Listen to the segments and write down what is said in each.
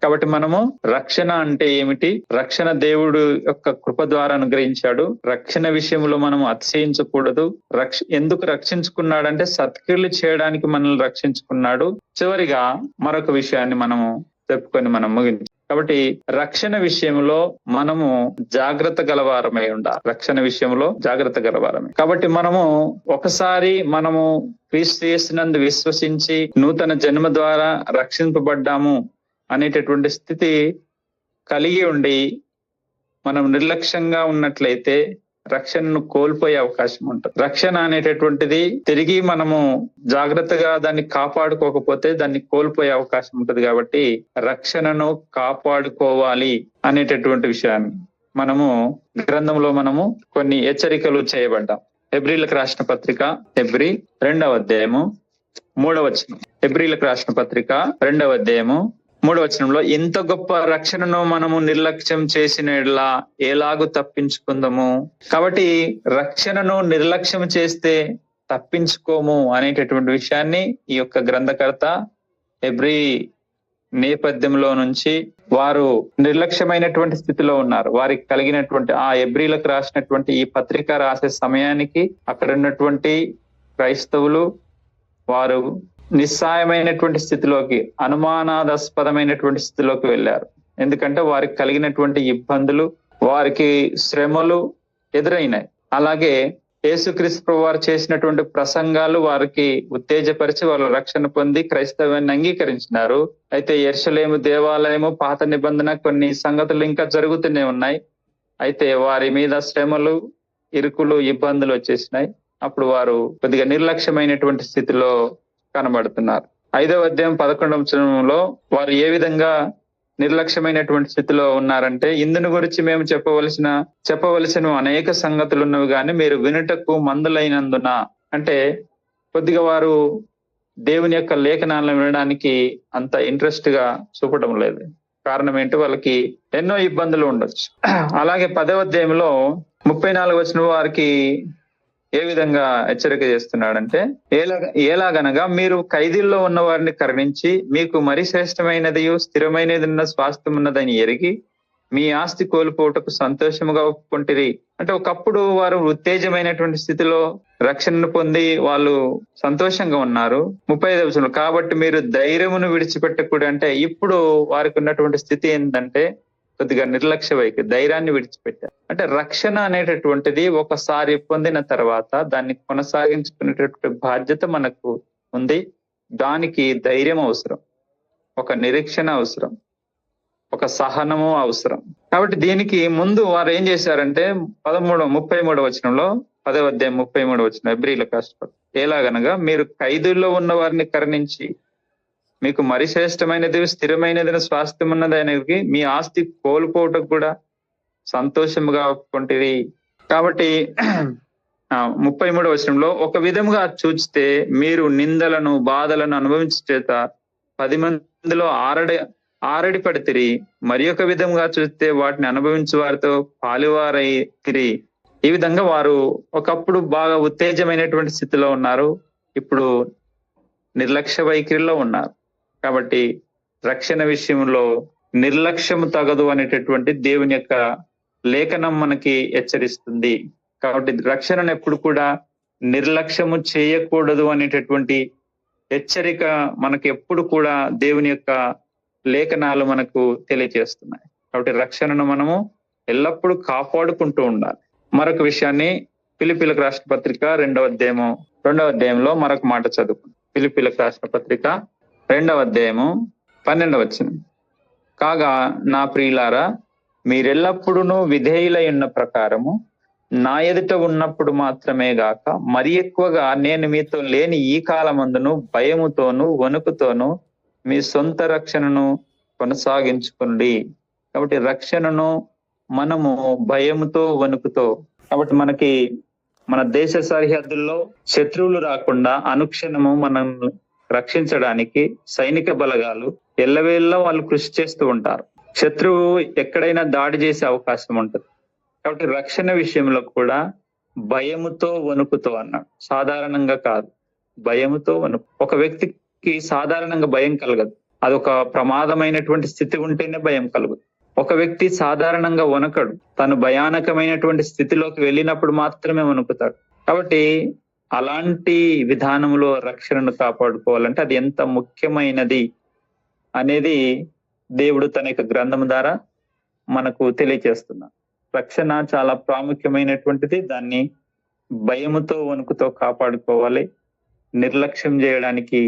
కాబట్టి మనము రక్షణ అంటే ఏమిటి, రక్షణ దేవుడు యొక్క కృప ద్వారా అనుగ్రహించాడు. రక్షణ విషయంలో మనం అతిశయించకూడదు. ఎందుకు రక్షించుకున్నాడంటే సత్క్రియలు చేయడానికి మనల్ని రక్షించుకున్నాడు. చివరిగా మరొక విషయాన్ని మనము చెప్పుకొని మనం ముగించాం. కాబట్టి రక్షణ విషయంలో మనము జాగ్రత్త గలవారమై ఉండాలి. రక్షణ విషయంలో జాగ్రత్త గలవారమే. కాబట్టి మనము ఒకసారి మనము క్రీస్తు యేసునందు విశ్వసించి నూతన జన్మ ద్వారా రక్షింపబడ్డాము అనేటటువంటి స్థితి కలిగి ఉండి మనం నిర్లక్ష్యంగా ఉన్నట్లయితే రక్షణను కోల్పోయే అవకాశం ఉంటుంది. రక్షణ అనేటటువంటిది తిరిగి మనము జాగ్రత్తగా దాన్ని కాపాడుకోకపోతే దాన్ని కోల్పోయే అవకాశం ఉంటుంది. కాబట్టి రక్షణను కాపాడుకోవాలి అనేటటువంటి విషయాన్ని మనము గ్రంథంలో మనము కొన్ని హెచ్చరికలు చేయబడ్డాం. హెబ్రీలకు రాసిన పత్రిక హెబ్రీ 2వ అధ్యాయము 3వ వచనం. హెబ్రీలకు రాసిన పత్రిక 2వ అధ్యాయము 3వ వచనంలో ఇంత గొప్ప రక్షణను మనము నిర్లక్ష్యం చేసిన ఎలాగూ తప్పించుకుందాము. కాబట్టి రక్షణను నిర్లక్ష్యం చేస్తే తప్పించుకోము అనేటటువంటి విషయాన్ని ఈ యొక్క గ్రంథకర్త హెబ్రీ నేపథ్యంలో నుంచి వారు నిర్లక్ష్యమైనటువంటి స్థితిలో ఉన్నారు. వారికి కలిగినటువంటి ఆ హెబ్రీలకు రాసినటువంటి ఈ పత్రిక రాసే సమయానికి అక్కడ ఉన్నటువంటి క్రైస్తవులు వారు నిస్సాయమైనటువంటి స్థితిలోకి, అనుమానాస్పదమైనటువంటి స్థితిలోకి వెళ్ళారు. ఎందుకంటే వారికి కలిగినటువంటి ఇబ్బందులు, వారికి శ్రమలు ఎదురైనాయి. అలాగే యేసుక్రీస్తు ప్రభువు వారు చేసినటువంటి ప్రసంగాలు వారికి ఉత్తేజపరిచి వాళ్ళు రక్షణ పొంది క్రైస్తవాన్ని అంగీకరించినారు. అయితే యెరూషలేము దేవాలయము, పాత నిబంధన కొన్ని సంగతులు ఇంకా జరుగుతూనే ఉన్నాయి. అయితే వారి మీద శ్రమలు, ఇరుకులు, ఇబ్బందులు వచ్చేసినాయి. అప్పుడు వారు కొద్దిగా నిర్లక్ష్యమైనటువంటి స్థితిలో కనబడుతున్నారు. 5వ అధ్యాయం 11వ వచనంలో వారు ఏ విధంగా నిర్లక్ష్యమైనటువంటి స్థితిలో ఉన్నారంటే, ఇందుని గురించి మేము చెప్పవలసిన అనేక సంగతులు ఉన్నవి కానీ మీరు వినుటకు మందులైనందున. అంటే కొద్దిగా వారు దేవుని యొక్క లేఖనాలను వినడానికి అంత ఇంట్రెస్ట్ గా చూపడం లేదు. కారణం ఏంటి, వాళ్ళకి ఎన్నో ఇబ్బందులు ఉండొచ్చు. అలాగే 10వ అధ్యాయంలో 34వ వచనం వారికి ఏ విధంగా హెచ్చరిక చేస్తున్నాడంటే, ఎలాగనగా మీరు ఖైదీల్లో ఉన్న వారిని కరుణించి మీకు మరి శ్రేష్టమైనది స్థిరమైనది ఉన్న స్వాస్థ్యం ఉన్నదని ఎరిగి మీ ఆస్తి కోల్పోవటకు సంతోషముగా ఒప్పుకుంటారు. అంటే ఒకప్పుడు వారు ఉత్తేజమైనటువంటి స్థితిలో రక్షణను పొంది వాళ్ళు సంతోషంగా ఉన్నారు. 35వ వచనం కాబట్టి మీరు ధైర్యమును విడిచిపెట్టకూడదు. అంటే ఇప్పుడు వారికి ఉన్నటువంటి స్థితి ఏంటంటే కొద్దిగా నిర్లక్ష్య వైఖరి, ధైర్యాన్ని విడిచిపెట్టారు. అంటే రక్షణ అనేటటువంటిది ఒకసారి పొందిన తర్వాత దాన్ని కొనసాగించుకునేటటువంటి బాధ్యత మనకు ఉంది. దానికి ధైర్యం అవసరం, ఒక నిరీక్షణ అవసరం, ఒక సహనము అవసరం. కాబట్టి దీనికి ముందు వారు ఏం చేశారంటే 33వ వచనంలో 10వ అధ్యాయం 33వ వచనం హెబ్రీలకు రాసిన ఎలాగనగా మీరు ఖైదీల్లో ఉన్న వారిని కరుణించి మీకు మరి శ్రేష్టమైనది స్థిరమైనది స్వాస్థ్యం ఉన్నదానికి మీ ఆస్తి కోల్పోవటకు కూడా సంతోషముగా ఒప్పుకుంటుంది. కాబట్టి 33వ వచనంలో ఒక విధముగా చూస్తే మీరు నిందలను బాధలను అనుభవించే చేత 10 మందిలో ఆరడి పడితిరి. మరి ఒక విధంగా చూస్తే వాటిని అనుభవించే వారితో పాలువారైతిరి. ఈ విధంగా వారు ఒకప్పుడు బాగా ఉత్తేజమైనటువంటి స్థితిలో ఉన్నారు, ఇప్పుడు నిర్లక్ష్య వైఖరిలో ఉన్నారు. కాబట్టి రక్షణ విషయంలో నిర్లక్ష్యము తగదు అనేటటువంటి దేవుని యొక్క లేఖనం మనకి హెచ్చరిస్తుంది. కాబట్టి రక్షణను ఎప్పుడు కూడా నిర్లక్ష్యము చేయకూడదు అనేటటువంటి హెచ్చరిక మనకి ఎప్పుడు కూడా దేవుని యొక్క లేఖనాలు మనకు తెలియజేస్తున్నాయి. కాబట్టి రక్షణను మనము ఎల్లప్పుడూ కాపాడుకుంటూ ఉండాలి. మరొక విషయాన్ని ఫిలిప్పీలకు రాసిన పత్రిక 2వ అధ్యాయంలో మరొక మాట చదువుకుందాం. ఫిలిప్పీలకు రాసిన పత్రిక 2వ అధ్యాయము 12వ వచనం. కాగా నా ప్రియులారా, మీరెల్లప్పుడూ విధేయులై ఉన్న ప్రకారము నా ఎదుట ఉన్నప్పుడు మాత్రమే గాక మరి ఎక్కువగా నేను మీతో లేని ఈ కాలమందును భయముతోను వణుకుతోను మీ సొంత రక్షణను కొనసాగించుకోండి. కాబట్టి రక్షణను మనము భయముతో వణుకుతో, కాబట్టి మనకి మన దేశ సరిహద్దుల్లో శత్రువులు రాకుండా అనుక్షణము మనం రక్షించడానికి సైనిక బలగాలు ఎల్లవేళ్ళ వాళ్ళు కృషి చేస్తూ ఉంటారు. శత్రువు ఎక్కడైనా దాడి చేసే అవకాశం ఉంటుంది. కాబట్టి రక్షణ విషయంలో కూడా భయముతో వణుకుతో అన్నాడు. సాధారణంగా కాదు, భయముతో వణుకు. ఒక వ్యక్తికి సాధారణంగా భయం కలగదు, అదొక ప్రమాదమైనటువంటి స్థితి ఉంటేనే భయం కలుగుతుంది. ఒక వ్యక్తి సాధారణంగా వణకడు, తను భయానకమైనటువంటి స్థితిలోకి వెళ్ళినప్పుడు మాత్రమే వణుకుతాడు. కాబట్టి అలాంటి విధానంలో రక్షణను కాపాడుకోవాలంటే అది ఎంత ముఖ్యమైనది అనేది దేవుడు తన యొక్క గ్రంథం ద్వారా మనకు తెలియజేస్తున్నారు. రక్షణ చాలా ప్రాముఖ్యమైనటువంటిది. దాన్ని భయముతో వణుకుతో కాపాడుకోవాలి. నిర్లక్ష్యం చేయడానికి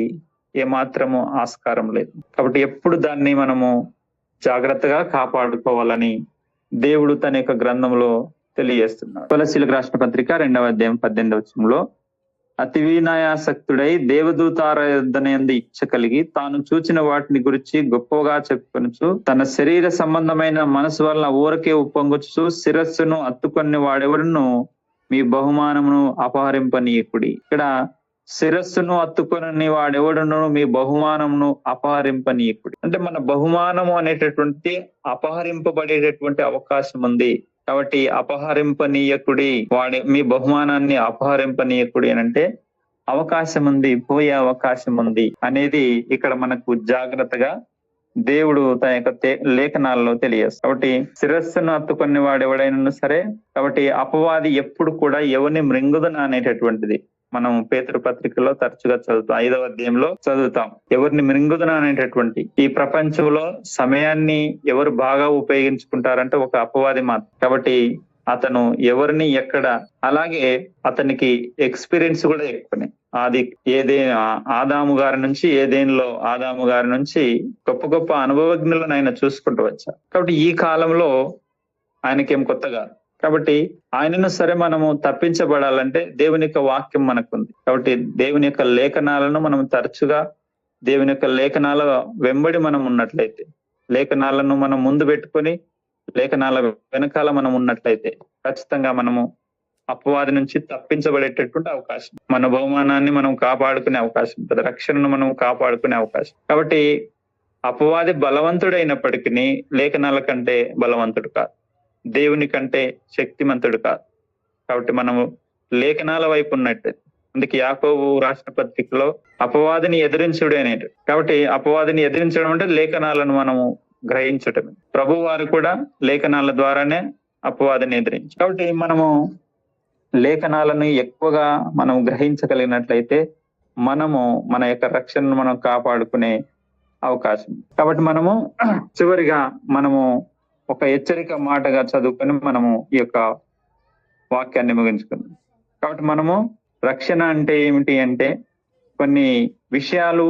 ఏమాత్రము ఆస్కారం లేదు. కాబట్టి ఎప్పుడు దాన్ని మనము జాగ్రత్తగా కాపాడుకోవాలని దేవుడు తన యొక్క గ్రంథంలో తెలియజేస్తున్నాడు. కొలస్సీలకు రాసిన పత్రిక 2వ అధ్యాయం 18వ వచనంలో, అతి వినయాసక్తుడై దేవదూతారాధనయందు ఇచ్చ కలిగి తాను చూచిన వాటిని గురించి గొప్పగా చెప్పుకొనుచు తన శరీర సంబంధమైన మనసు వల్ల ఊరకే ఉప్పొంగుచు శిరస్సును అత్తుకొని వాడెవడును మీ బహుమానమును అపహరింపనీయకుడి. ఇక్కడ శిరస్సును అత్తుకొని వాడెవడును మీ బహుమానమును అపహరింపనీయకుడి అంటే మన బహుమానము అనేటటువంటి అపహరింపబడేటటువంటి అవకాశం ఉంది. కాబట్టి అపహరింపనీయకుడి, మీ బహుమానాన్ని అపహరింపనీయకుడి అని అంటే అవకాశం ఉంది, పోయే అవకాశం ఉంది అనేది ఇక్కడ మనకు జాగ్రత్తగా దేవుడు తన యొక్క లేఖనాల్లో తెలియజేస్తాడు. కాబట్టి శిరస్సును అత్తుకొని వాడు ఎవడైనా సరే, కాబట్టి అపవాది ఎప్పుడు కూడా ఎవరిని మృంగుదన అనేటటువంటిది మనం పేతురు పత్రికలో తరచుగా చదువుతాం. 5వ అధ్యాయంలో చదువుతాం. ఎవరిని మృంగుదన అనేటటువంటి ఈ ప్రపంచంలో సమయాన్ని ఎవరు బాగా ఉపయోగించుకుంటారంటే ఒక అపవాది మాత్రం. కాబట్టి అతను ఎవరిని ఎక్కడ, అలాగే అతనికి ఎక్స్పీరియన్స్ కూడా ఎక్కువనే. అది ఆదాము గారి నుంచి ఆదాము గారి నుంచి గొప్ప గొప్ప అనుభవజ్ఞులను ఆయన చూసుకుంటూ వచ్చారు. కాబట్టి ఈ కాలంలో ఆయనకేం కొత్తగా. కాబట్టి ఆయనను సరే మనము తప్పించబడాలంటే దేవుని యొక్క వాక్యం మనకుంది. కాబట్టి దేవుని యొక్క లేఖనాలను మనం తరచుగా దేవుని యొక్క లేఖనాల వెంబడి మనం ఉన్నట్లయితే, లేఖనాలను మనం ముందు పెట్టుకొని లేఖనాల వెనకాల మనం ఉన్నట్లయితే ఖచ్చితంగా మనము అపవాది నుంచి తప్పించబడేటటువంటి అవకాశం, మన బహుమానాన్ని మనం కాపాడుకునే అవకాశం ఉంటుంది, రక్షణను మనం కాపాడుకునే అవకాశం. కాబట్టి అపవాది బలవంతుడైనప్పటికీ లేఖనాల కంటే బలవంతుడు కాదు, దేవుని కంటే శక్తిమంతుడు కాదు. కాబట్టి మనము లేఖనాల వైపు ఉన్నట్టు. అందుకే యాకోబు రాసిన పత్రికలో అపవాదిని ఎదిరించుడు అనేది. కాబట్టి అపవాదిని ఎదిరించడం అంటే లేఖనాలను మనము గ్రహించటమే. ప్రభు వారు కూడా లేఖనాల ద్వారానే అపవాదిని ఎదిరించారు. కాబట్టి మనము లేఖనాలను ఎక్కువగా మనం గ్రహించగలిగినట్లయితే మనము మన యొక్క రక్షణను మనం కాపాడుకునే అవకాశం. కాబట్టి మనము చివరిగా మనము ఒక హెచ్చరిక మాటగా చదువుకొని మనము ఈ యొక్క వాక్యాన్ని ముగించుకుందాం. కాబట్టి మనము రక్షణ అంటే ఏమిటి అంటే కొన్ని విషయాలు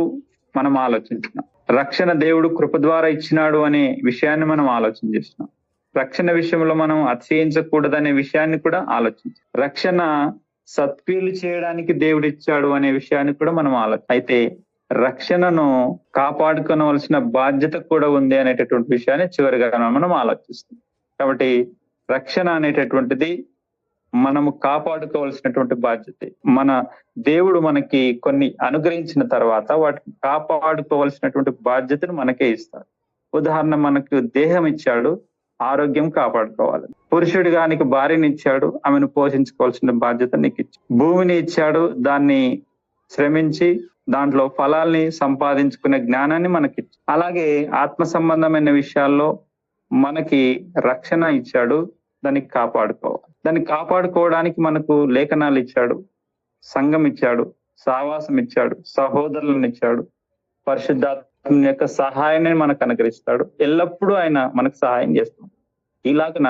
మనం ఆలోచించున్నాం. రక్షణ దేవుడు కృప ద్వారా ఇచ్చినాడు అనే విషయాన్ని మనం ఆలోచన చేస్తున్నాం. రక్షణ విషయంలో మనం అతిశయించకూడదనే విషయాన్ని కూడా ఆలోచించాం. రక్షణ సత్క్రియలు చేయడానికి దేవుడు ఇచ్చాడు అనే విషయాన్ని కూడా మనం అయితే రక్షణను కాపాడుకోవలసిన బాధ్యత కూడా ఉంది అనేటటువంటి విషయాన్ని చివరిగా మనం ఆలోచిస్తాం. కాబట్టి రక్షణ అనేటటువంటిది మనము కాపాడుకోవాల్సినటువంటి బాధ్యత. మన దేవుడు మనకి కొన్ని అనుగ్రహించిన తర్వాత వాటిని కాపాడుకోవాల్సినటువంటి బాధ్యతను మనకే ఇస్తాడు. ఉదాహరణ, మనకు దేహం ఇచ్చాడు, ఆరోగ్యం కాపాడుకోవాలి. పురుషుడిగా నీకు భార్యని ఇచ్చాడు, ఆమెను పోషించుకోవాల్సిన బాధ్యత నీకు ఇచ్చాడు. భూమిని ఇచ్చాడు, దాన్ని శ్రమించి దాంట్లో ఫలాల్ని సంపాదించుకునే జ్ఞానాన్ని మనకి. అలాగే ఆత్మ సంబంధమైన విషయాల్లో మనకి రక్షణ ఇచ్చాడు, దాన్ని కాపాడుకోవాలి. దాన్ని కాపాడుకోవడానికి మనకు లేఖనాలు ఇచ్చాడు, సంఘం ఇచ్చాడు, సావాసం ఇచ్చాడు, సహోదరులను ఇచ్చాడు, పరిశుద్ధాత్మ యొక్క సహాయాన్ని మనకు అనుగ్రహిస్తాడు. ఎల్లప్పుడూ ఆయన మనకు సహాయం చేస్తాడు. ఇలాగన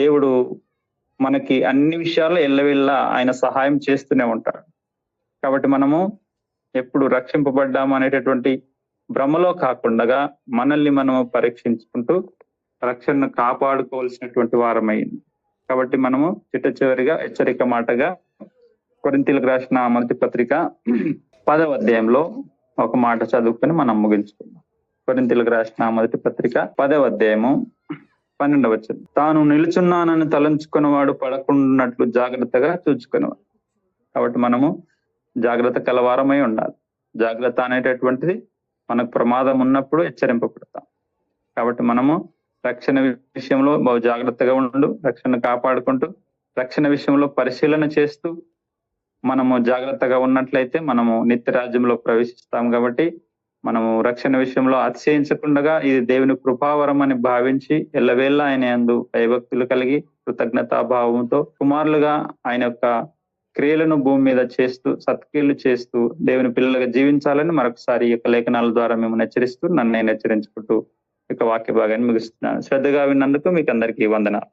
దేవుడు మనకి అన్ని విషయాల్లో ఎల్లవెల్లా ఆయన సహాయం చేస్తూనే ఉంటాడు. కాబట్టి మనము ఎప్పుడు రక్షింపబడ్డాము అనేటటువంటి భ్రమలో కాకుండా మనల్ని మనము పరీక్షించుకుంటూ రక్షణను కాపాడుకోవాల్సినటువంటి వారమైంది. కాబట్టి మనము చివరిగా హెచ్చరిక మాటగా కొరింథీయులకు రాసిన మొదటి పత్రిక 10వ అధ్యాయంలో ఒక మాట చదువుకొని మనం ముగించుకుందాం. కొరింథీయులకు రాసిన మొదటి పత్రిక 10వ అధ్యాయము 12వ వచనం. తాను నిలుచున్నానని తలంచుకున్నవాడు పడకుండాట్లు జాగ్రత్తగా చూచుకునేవాడు. కాబట్టి మనము జాగ్రత్త కలవారమై ఉండాలి. జాగ్రత్త అనేటటువంటిది మనకు ప్రమాదం ఉన్నప్పుడు హెచ్చరింపబడతాం. కాబట్టి మనము రక్షణ విషయంలో బహు జాగ్రత్తగా ఉండు, రక్షణ కాపాడుకుంటూ రక్షణ విషయంలో పరిశీలన చేస్తూ మనము జాగ్రత్తగా ఉన్నట్లయితే మనము నిత్య రాజ్యంలో ప్రవేశిస్తాం. కాబట్టి మనము రక్షణ విషయంలో అతిశయించకుండా ఇది దేవుని కృపావరం అని భావించి ఎల్లవేళ ఆయన యందు భయభక్తులు కలిగి కృతజ్ఞతాభావంతో కుమారులుగా ఆయన యొక్క క్రియలను భూమి మీద చేస్తూ సత్క్రియలు చేస్తూ దేవుని పిల్లలుగా జీవించాలని మరొకసారి ఈ యొక్క లేఖనాల ద్వారా మేము హెచ్చరిస్తూ నన్ను నేను హెచ్చరించుకుంటూ ఈ యొక్క వాక్య భాగాన్ని ముగిస్తున్నాను. శ్రద్ధగా విన్నందుకు మీకు అందరికీ వందనాలు.